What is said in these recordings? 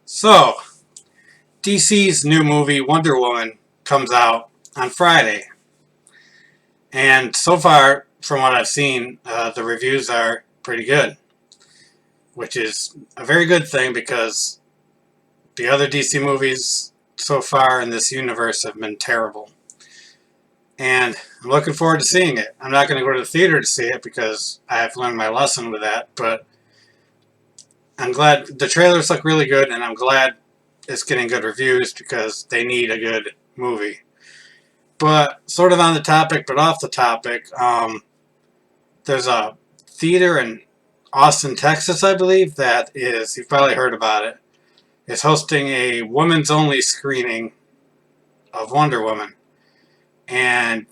So, DC's new movie Wonder Woman comes out on Friday, and so far, from what I've seen, the reviews are pretty good, which is a very good thing because the other DC movies so far in this universe have been terrible. And I'm looking forward to seeing it. I'm not going to go to the theater to see it because I have learned my lesson with that, but I'm glad the trailers look really good, and I'm glad it's getting good reviews because they need a good movie. But sort of on the topic, but off the topic, there's a theater in Austin, Texas, I believe, that is, you've probably heard about it, is hosting a women's only screening of Wonder Woman. And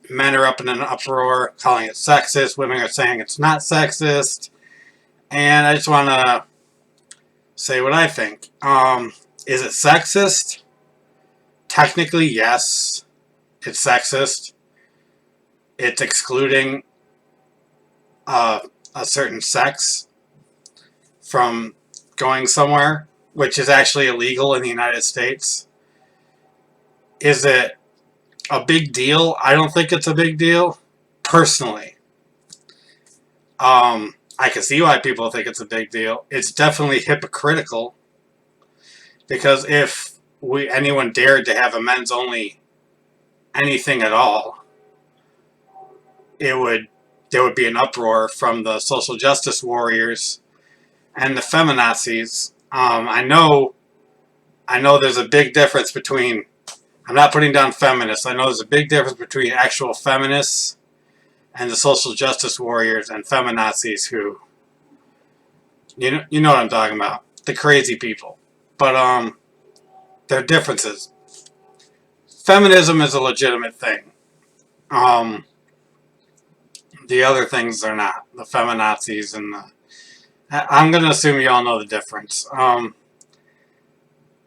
men are up in an uproar calling it sexist. Women are saying it's not sexist. And I just want to say what I think. Is it sexist? Technically, yes. It's sexist. It's excluding a certain sex from going somewhere, which is actually illegal in the United States. Is it a big deal? I don't think it's a big deal, personally. I can see why people think it's a big deal. It's definitely hypocritical, because if anyone dared to have a men's only anything at all, there would be an uproar from the social justice warriors and the feminazis. I know there's a big difference between, I'm not putting down feminists, I know there's a big difference between actual feminists and the social justice warriors and feminazis who, you know what I'm talking about, the crazy people. But there are differences. Feminism is a legitimate thing. The other things are not. The feminazis and the... I'm going to assume you all know the difference.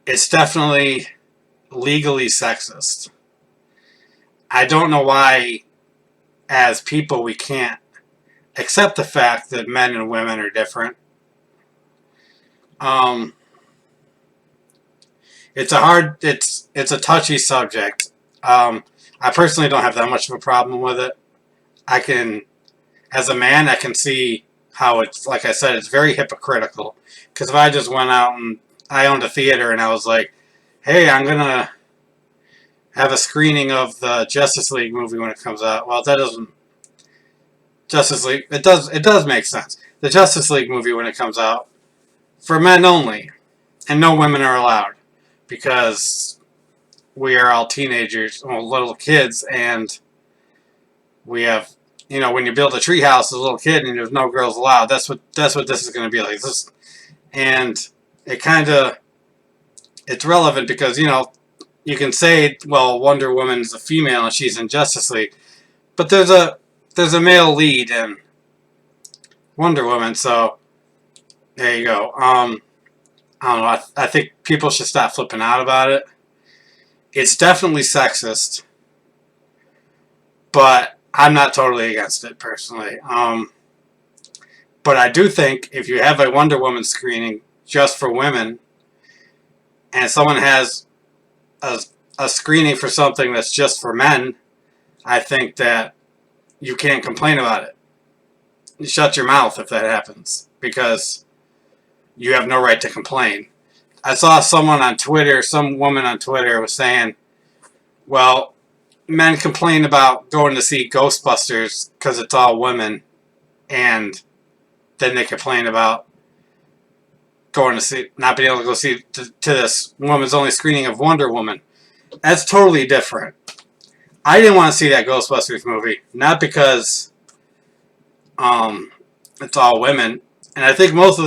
It's definitely legally sexist. I don't know why, as people, we can't accept the fact that men and women are different. It's a touchy subject. I personally don't have that much of a problem with it. As a man, I can see how it's, like I said, it's very hypocritical. Because if I just went out and I owned a theater and I was like, hey, I'm going to have a screening of the Justice League movie when it comes out. Well, that doesn't... Justice League, it does make sense. The Justice League movie when it comes out, for men only. And no women are allowed. Because we are all teenagers, well, little kids, and we have... when you build a treehouse as a little kid and there's no girls allowed, that's what this is going to be like. And it's relevant because, you can say, well, Wonder Woman's a female and she's in Justice League, but there's a male lead in Wonder Woman, so there you go. I don't know, I think people should stop flipping out about it. It's definitely sexist, but I'm not totally against it, personally. But I do think if you have a Wonder Woman screening just for women, and someone has a screening for something that's just for men, I think that you can't complain about it. You shut your mouth if that happens, because you have no right to complain. I saw someone on Twitter, some woman on Twitter was saying, well, men complain about going to see Ghostbusters because it's all women, and then they complain about not being able to go see to this woman's only screening of Wonder Woman. That's totally different. I didn't want to see that Ghostbusters movie, not because it's all women, and I think most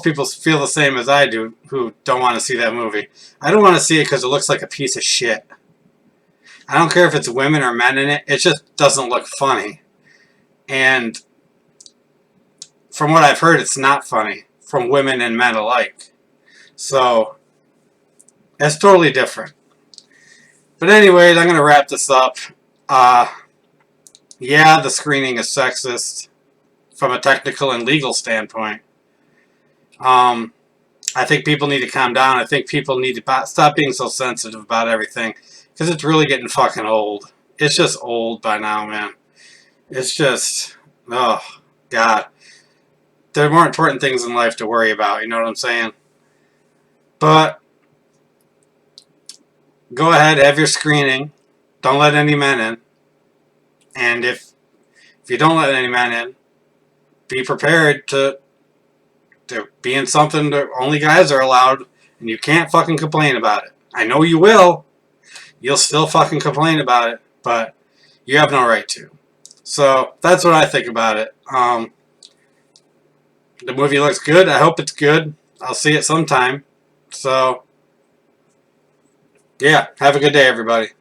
people feel the same as I do who don't want to see that movie. I don't want to see it because it looks like a piece of shit. I don't care if it's women or men in it. It just doesn't look funny. And from what I've heard, it's not funny from women and men alike. So that's totally different. But anyways, I'm going to wrap this up. Yeah, the screening is sexist from a technical and legal standpoint. I think people need to calm down. I think people need to stop being so sensitive about everything, because it's really getting fucking old. It's just old by now, man. It's just, oh, God. There are more important things in life to worry about, you know what I'm saying? But go ahead, have your screening. Don't let any men in. And if you don't let any men in, be prepared to be in something that only guys are allowed, and you can't fucking complain about it. I know you will. You'll still fucking complain about it, but you have no right to. So that's what I think about it. The movie looks good. I hope it's good. I'll see it sometime. So, yeah, have a good day, everybody.